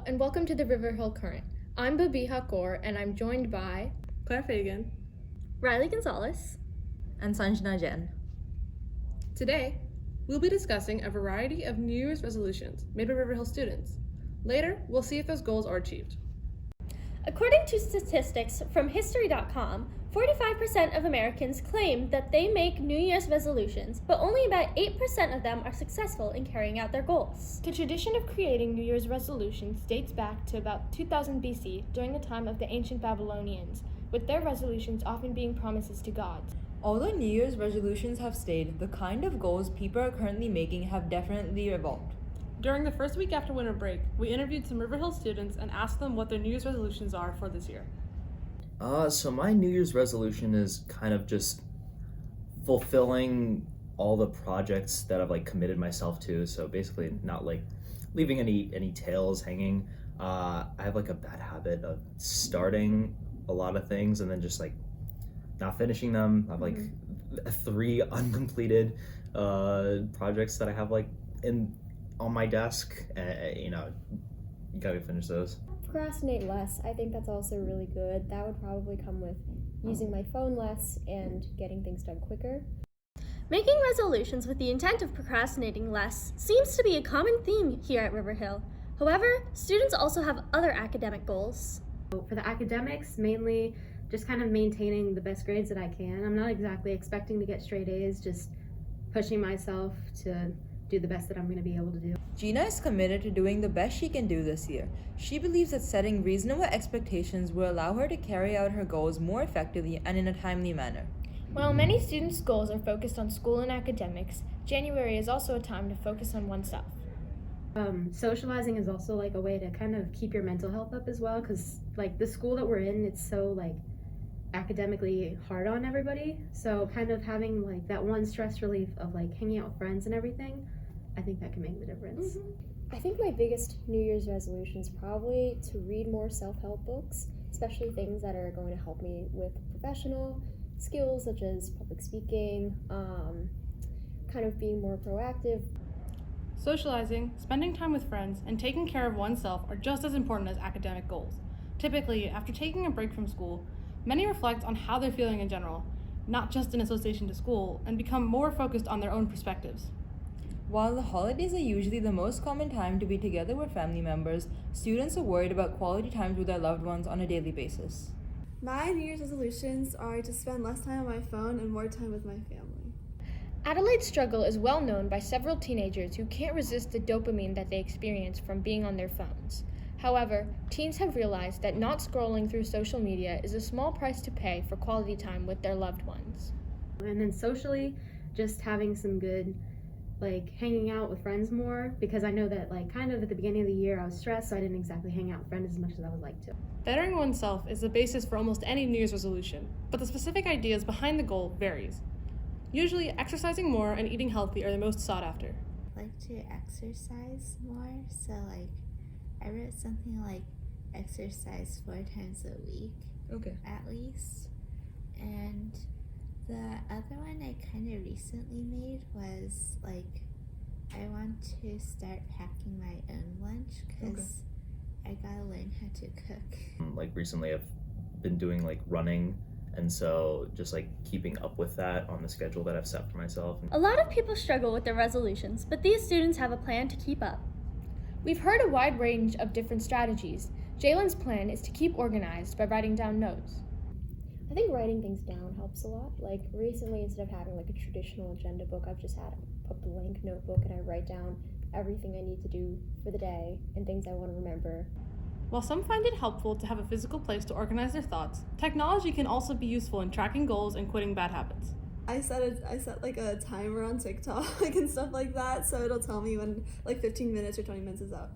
and welcome to the River Hill Current. I'm Babiha Kaur, and I'm joined by Claire Fagan, Riley Gonzalez, and Sanjana Jain. Today, we'll be discussing a variety of New Year's resolutions made by River Hill students. Later, we'll see if those goals are achieved. According to statistics from History.com, 45% of Americans claim that they make New Year's resolutions, but only about 8% of them are successful in carrying out their goals. The tradition of creating New Year's resolutions dates back to about 2000 BC during the time of the ancient Babylonians, with their resolutions often being promises to gods. Although New Year's resolutions have stayed, the kind of goals people are currently making have definitely evolved. During the first week after winter break, we interviewed some River Hill students and asked them what their New Year's resolutions are for this year. So my New Year's resolution is kind of just fulfilling all the projects that I've committed myself to. So basically not leaving any tails hanging. I have a bad habit of starting a lot of things and then just not finishing them. I have 3 uncompleted projects that I have on my desk. You gotta finish those. Procrastinate less. I think that's also really good. That would probably come with using my phone less and getting things done quicker. Making resolutions with the intent of procrastinating less seems to be a common theme here at River Hill. However, students also have other academic goals. For the academics, mainly just kind of maintaining the best grades that I can. I'm not exactly expecting to get straight A's, just pushing myself to do the best that I'm going to be able to do. Gina is committed to doing the best she can do this year. She believes that setting reasonable expectations will allow her to carry out her goals more effectively and in a timely manner. While many students' goals are focused on school and academics, January is also a time to focus on oneself. Socializing is also a way to kind of keep your mental health up as well, because the school that we're in, it's so academically hard on everybody. So kind of having that one stress relief of hanging out with friends and everything, I think that can make the difference. I think my biggest New Year's resolution is probably to read more self-help books, especially things that are going to help me with professional skills such as public speaking, kind of being more proactive. Socializing, spending time with friends, and taking care of oneself are just as important as academic goals. Typically, after taking a break from school, many reflect on how they're feeling in general, not just in association to school, and become more focused on their own perspectives. While the holidays are usually the most common time to be together with family members, students are worried about quality times with their loved ones on a daily basis. My New Year's resolutions are to spend less time on my phone and more time with my family. Adelaide's struggle is well known by several teenagers who can't resist the dopamine that they experience from being on their phones. However, teens have realized that not scrolling through social media is a small price to pay for quality time with their loved ones. And then socially, just having some good hanging out with friends more, because I know that kind of at the beginning of the year I was stressed, so I didn't exactly hang out with friends as much as I would like to. Bettering oneself is the basis for almost any New Year's resolution, but the specific ideas behind the goal varies. Usually, exercising more and eating healthy are the most sought after. I like to exercise more, so I wrote something like exercise 4 times a week, at least. And the other one I kind of recently made was I want to start packing my own lunch, because I gotta learn how to cook. Recently I've been doing running, and so just keeping up with that on the schedule that I've set for myself. A lot of people struggle with their resolutions, but these students have a plan to keep up. We've heard a wide range of different strategies. Jalen's plan is to keep organized by writing down notes. I think writing things down helps a lot. Recently, instead of having a traditional agenda book, I've just had a blank notebook and I write down everything I need to do for the day and things I want to remember. While some find it helpful to have a physical place to organize their thoughts, technology can also be useful in tracking goals and quitting bad habits. I set a timer on TikTok and stuff like that, so it'll tell me when 15 minutes or 20 minutes is up.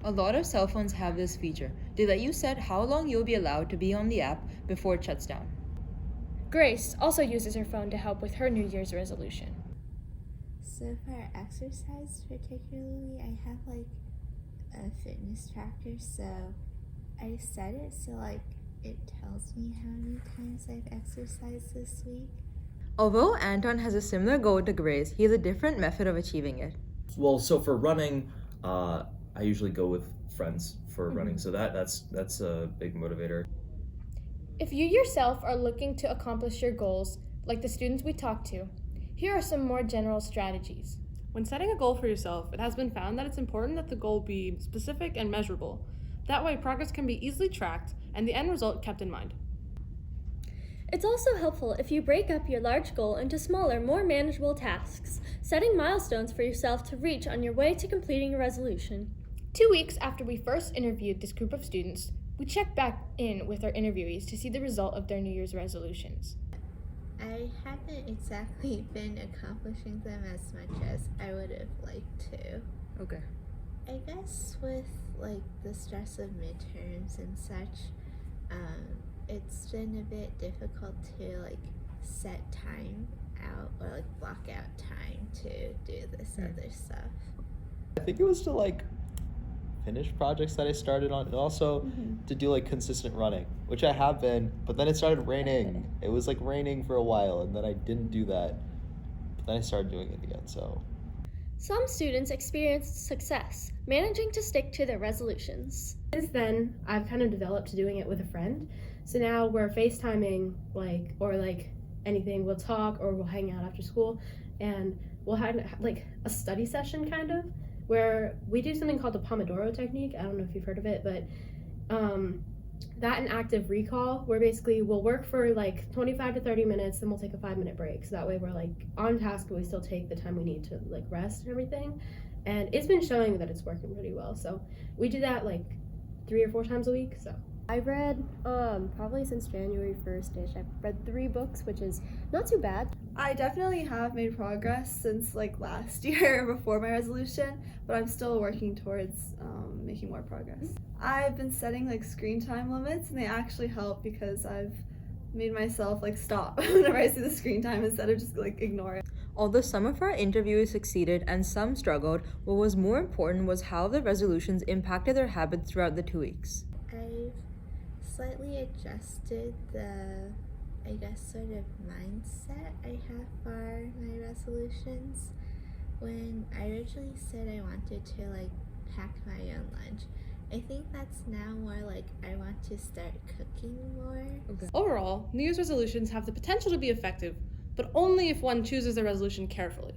A lot of cell phones have this feature. They let you set how long you'll be allowed to be on the app before it shuts down. Grace also uses her phone to help with her New Year's resolution. So for exercise particularly, I have a fitness tracker, so I set it so it tells me how many times I've exercised this week. Although Anton has a similar goal to Grace, he has a different method of achieving it. Well, so for running, I usually go with friends for running, so that's a big motivator. If you yourself are looking to accomplish your goals, like the students we talked to, here are some more general strategies. When setting a goal for yourself, it has been found that it's important that the goal be specific and measurable. That way, progress can be easily tracked and the end result kept in mind. It's also helpful if you break up your large goal into smaller, more manageable tasks, setting milestones for yourself to reach on your way to completing a resolution. 2 weeks after we first interviewed this group of students, we checked back in with our interviewees to see the result of their New Year's resolutions. I haven't exactly been accomplishing them as much as I would have liked to. Okay. I guess with like the stress of midterms and such, it's been a bit difficult to like set time out or like block out time to do this other stuff. I think it was to like finish projects that I started on, and also to do like consistent running, which I have been, but then it started raining. It was like raining for a while, and then I didn't do that, but then I started doing it again, so. Some students experienced success, managing to stick to their resolutions. Since then, I've kind of developed to doing it with a friend. So now we're FaceTiming, or anything. We'll talk or we'll hang out after school, and we'll have like a study session kind of, where we do something called the Pomodoro technique. I don't know if you've heard of it, but that and active recall, where basically we'll work for like 25 to 30 minutes, then we'll take a 5-minute break. So that way we're like on task, but we still take the time we need to like rest and everything. And it's been showing that it's working pretty well. So we do that like 3 or 4 times a week. So I read, probably since January 1st-ish, I've read 3 books, which is not too bad. I definitely have made progress since like last year before my resolution, but I'm still working towards making more progress. I've been setting like screen time limits, and they actually help because I've made myself like stop whenever I see the screen time instead of just like ignore it. Although some of our interviewees succeeded and some struggled, what was more important was how the resolutions impacted their habits throughout the 2 weeks. I've slightly adjusted the, I guess, sort of mindset I have for my resolutions. When I originally said I wanted to like pack my own lunch, I think that's now more like I want to start cooking more. Overall, New Year's resolutions have the potential to be effective, but only if one chooses their resolution carefully.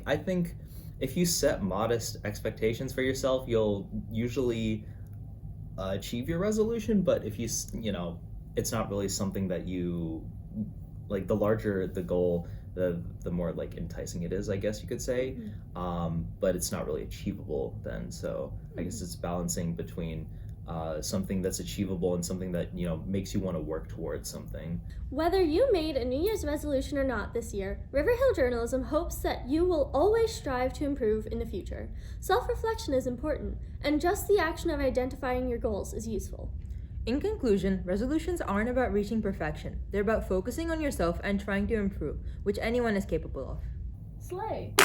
I think if you set modest expectations for yourself, you'll usually achieve your resolution. But if it's not really something that you like. The larger the goal, the more like enticing it is, I guess you could say. But it's not really achievable then. So I guess it's balancing between something that's achievable and something that makes you want to work towards something. Whether you made a New Year's resolution or not this year, Riverhill Journalism hopes that you will always strive to improve in the future. Self-reflection is important, and just the action of identifying your goals is useful. In conclusion, resolutions aren't about reaching perfection. They're about focusing on yourself and trying to improve, which anyone is capable of. Slay!